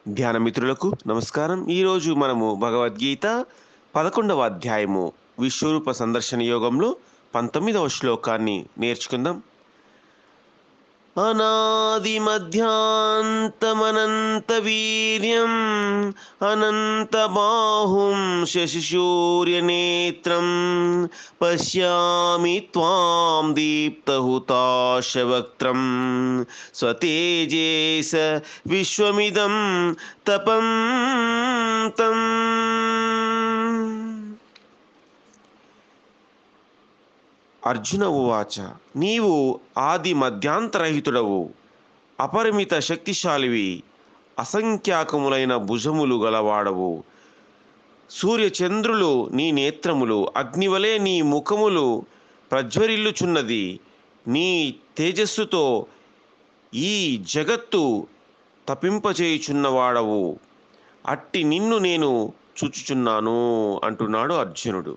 ధ్యాన మిత్రులకు నమస్కారం. ఈరోజు మనము భగవద్గీత 11వ అధ్యాయము విశ్వరూప సందర్శన యోగంలో 19వ శ్లోకాన్ని నేర్చుకుందాం. అనాది మధ్యాంతమనంత వీర్యం అనంత బాహుం శశిశూర్యనేత్రం పశ్యామి త్వాం దీప్తహుతాశవక్త్రం స్వతేజేస విశ్వమిదం తపం తం. అర్జున ఉవాచ, నీవు ఆది మధ్యాంతరహితుడవు, అపరిమిత శక్తిశాలివి, అసంఖ్యాకములైన భుజములు గలవాడవు. సూర్యచంద్రులు నీ నేత్రములు, అగ్నివలే నీ ముఖములు ప్రజ్వరిల్లుచున్నది. నీ తేజస్సుతో ఈ జగత్తు తపింపచేయుచున్నవాడవు. అట్టి నిన్ను నేను చూచుచున్నాను అంటున్నాడు అర్జునుడు.